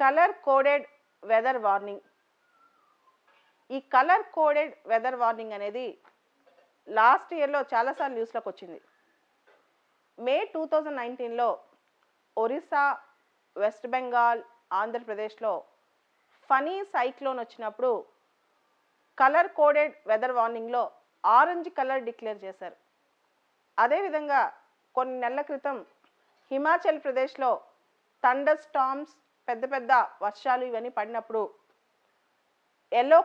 Colour coded weather warning. ఈ colour coded weather warning అనేది last ఇయర్లో చాలాసార్లు న్యూస్లోకి వచ్చింది. మే 2019లో ఒరిస్సా, వెస్ట్ బెంగాల్, ఆంధ్రప్రదేశ్లో ఫనీ సైక్లోన్ వచ్చినప్పుడు కలర్ కోడెడ్ వెదర్ వార్నింగ్లో ఆరెంజ్ కలర్ డిక్లేర్ చేశారు. అదేవిధంగా కొన్ని నెలల క్రితం హిమాచల్ ప్రదేశ్లో థండర్ స్టార్మ్స్, పెద్ద పెద్ద వర్షాలు ఇవన్నీ పడినప్పుడు ఎల్లో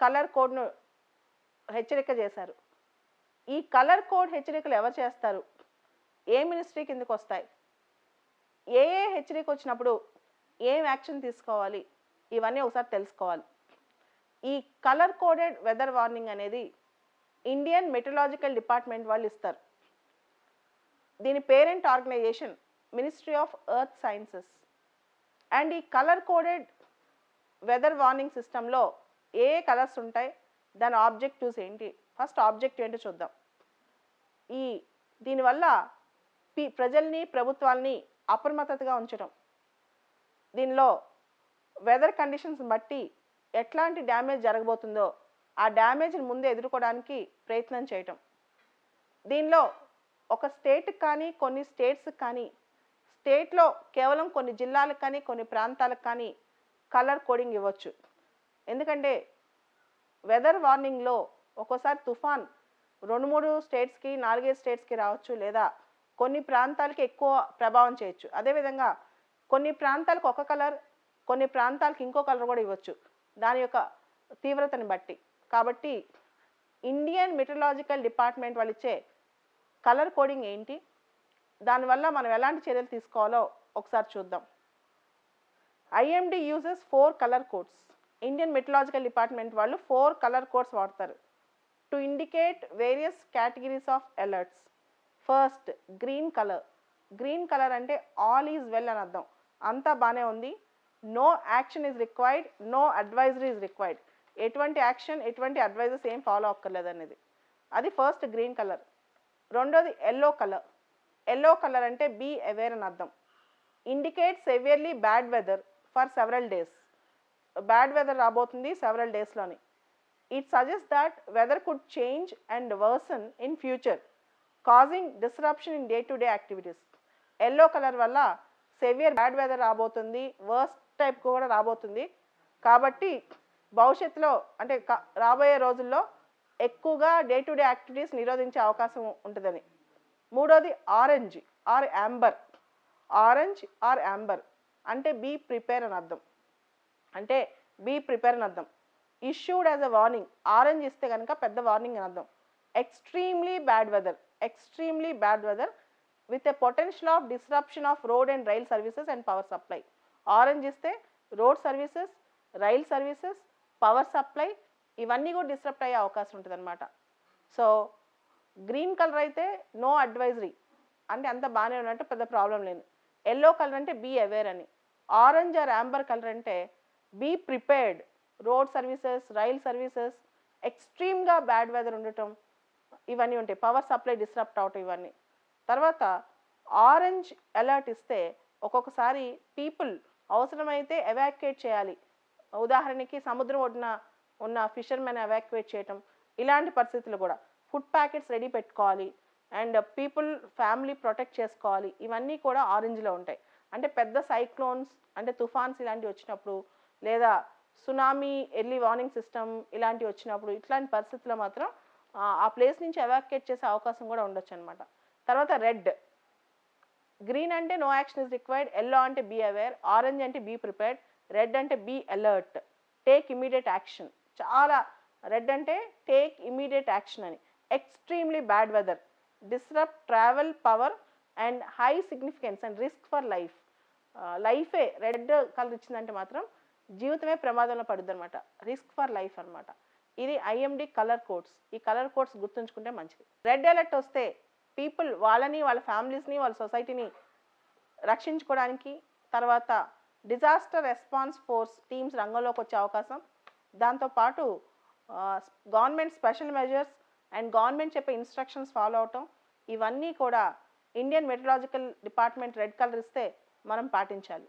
కలర్ కోడ్ను హెచ్చరిక చేశారు. ఈ కలర్ కోడ్ హెచ్చరికలు ఎవరు చేస్తారు, ఏ మినిస్ట్రీ కిందకు వస్తాయి, ఏ హెచ్చరిక వచ్చినప్పుడు ఏం యాక్షన్ తీసుకోవాలి, ఇవన్నీ ఒకసారి తెలుసుకోవాలి. ఈ కలర్ కోడెడ్ వెదర్ వార్నింగ్ అనేది ఇండియన్ మెటలాజికల్ డిపార్ట్మెంట్ వాళ్ళు ఇస్తారు. దీని parent organisation ministry of earth sciences. And ఈ కలర్ కోడెడ్ వెదర్ వార్నింగ్ సిస్టంలో ఏ కలర్స్ ఉంటాయి, దాని ఆబ్జెక్టివ్స్ ఏంటి, ఫస్ట్ ఆబ్జెక్టివ్ ఏంటో చూద్దాం. దీనివల్ల ప్రజల్ని, ప్రభుత్వాల్ని అప్రమత్తతగా ఉంచడం, దీనిలో వెదర్ కండిషన్స్ బట్టి ఎట్లాంటి డ్యామేజ్ జరగబోతుందో ఆ డ్యామేజ్ని ముందే ఎదుర్కోవడానికి ప్రయత్నం చేయటం. దీనిలో ఒక స్టేట్కి కానీ, కొన్ని స్టేట్స్కి కానీ, స్టేట్లో కేవలం కొన్ని జిల్లాలకు కానీ, కొన్ని ప్రాంతాలకు కానీ కలర్ కోడింగ్ ఇవ్వచ్చు. ఎందుకంటే వెదర్ వార్నింగ్లో ఒక్కోసారి తుఫాన్ 2-3 స్టేట్స్కి, 4-5 స్టేట్స్కి రావచ్చు, లేదా కొన్ని ప్రాంతాలకి ఎక్కువ ప్రభావం చేయొచ్చు. అదేవిధంగా కొన్ని ప్రాంతాలకు ఒక కలర్, కొన్ని ప్రాంతాలకు ఇంకో కలర్ కూడా ఇవ్వచ్చు, దాని యొక్క తీవ్రతని బట్టి. కాబట్టి ఇండియన్ మెటలాజికల్ డిపార్ట్మెంట్ వాళ్ళు ఇచ్చే కలర్ కోడింగ్ ఏంటి, దానివల్ల మనం ఎలాంటి చర్యలు తీసుకోవాలో ఒకసారి చూద్దాం. IMD uses 4 colour codes. Indian meteorological department వాళ్ళు 4 కలర్ కోడ్స్ వాడతారు to indicate various categories of alerts. First green colour. Green colour అంటే ఆల్ ఈజ్ వెల్ అని అర్థం, అంతా బాగానే ఉంది, no action is required, no advisory is required, ఎటువంటి action, ఎటువంటి అడ్వైజెస్ ఏం ఫాలో అక్కర్లేదు అనేది. అది ఫస్ట్ గ్రీన్ కలర్. రెండోది ఎల్లో కలర్. ఎల్లో కలర్ అంటే బీ అవేర్ అని అర్థం, indicate severely bad weather for several days. Bad weather రాబోతుంది సెవరల్ డేస్లోని. It suggest that weather could change and worsen in future, causing disruption in day to day activities. Yellow colour వల్ల severe bad weather రాబోతుంది, worst type కూడా రాబోతుంది, కాబట్టి భవిష్యత్తులో అంటే రాబోయే రోజుల్లో ఎక్కువగా డే టు డే యాక్టివిటీస్ నిరోధించే అవకాశం ఉంటుందని. మూడోది orange are Amber. Orange are Amber అంటే బీ ప్రిపేర్ అని అర్థం, అంటే బీ ప్రిపేర్ అని అర్థం. Issued as a warning. Orange ఇస్తే కనుక పెద్ద వార్నింగ్ అని అర్థం. Extremely bad weather. Extremely bad weather with a potential of disruption of road and rail services and power supply. Orange ఇస్తే road services, rail services, power supply ఇవన్నీ కూడా disrupt అయ్యే అవకాశం ఉంటుంది అనమాట. సో గ్రీన్ కలర్ అయితే నో అడ్వైజరీ, అంటే అంత బాగానే ఉన్నట్టు, పెద్ద ప్రాబ్లం లేదు. ఎల్లో కలర్ అంటే బీ అవేర్ అని. ఆరెంజ్ ఆర్ యాంబర్ కలర్ అంటే be prepared, road services, rail services, ఎక్స్ట్రీమ్గా బ్యాడ్ వెదర్ ఉండటం ఇవన్నీ ఉంటాయి, పవర్ సప్లై డిస్రప్ట్ అవటం ఇవన్నీ. తర్వాత ఆరెంజ్ అలర్ట్ ఇస్తే ఒక్కొక్కసారి పీపుల్ అవసరమైతే ఎవాక్యుయేట్ చేయాలి. ఉదాహరణకి సముద్రం ఒడ్డున ఉన్న ఫిషర్మెన్ ఎవాక్యుయేట్ చేయటం, ఇలాంటి పరిస్థితులు కూడా. ఫుడ్ ప్యాకెట్స్ రెడీ పెట్టుకోవాలి అండ్ పీపుల్ ఫ్యామిలీ ప్రొటెక్ట్ చేసుకోవాలి, ఇవన్నీ కూడా ఆరెంజ్లో ఉంటాయి. అంటే పెద్ద సైక్లోన్స్ అంటే తుఫాన్స్ ఇలాంటివి వచ్చినప్పుడు, లేదా సునామీ ఎర్లీ వార్నింగ్ సిస్టమ్ ఇలాంటివి వచ్చినప్పుడు, ఇట్లాంటి పరిస్థితుల్లో మాత్రం ఆ ప్లేస్ నుంచి ఎవాక్యుయేట్ చేసే అవకాశం కూడా ఉండొచ్చు అనమాట. తర్వాత రెడ్. గ్రీన్ అంటే no action is required, yellow అంటే బీ అవేర్, ఆరెంజ్ అంటే బీ ప్రిపేర్డ్, రెడ్ అంటే be alert, take immediate action. చాలా రెడ్ అంటే టేక్ ఇమీడియట్ యాక్షన్ అని. Extremely bad weather, disrupt travel, power and high significance and risk for life. లైఫే red colour ఇచ్చిందంటే మాత్రం జీవితమే ప్రమాదంలో పడుద్ది అనమాట, రిస్క్ ఫర్ లైఫ్ అనమాట. ఇది ఐఎండి కలర్ కోడ్స్. ఈ కలర్ కోడ్స్ గుర్తుంచుకుంటే మంచిది. రెడ్ అలర్ట్ వస్తే పీపుల్ వాళ్ళని, వాళ్ళ ఫ్యామిలీస్ని, వాళ్ళ సొసైటీని రక్షించుకోవడానికి, తర్వాత డిజాస్టర్ రెస్పాన్స్ ఫోర్స్ టీమ్స్ రంగంలోకి వచ్చే అవకాశం, దాంతోపాటు government special measures and government చెప్పే ఇన్స్ట్రక్షన్స్ ఫాలో అవటం, ఇవన్నీ కూడా Indian meteorological department red colour ఇస్తే మనం పాటించాలి.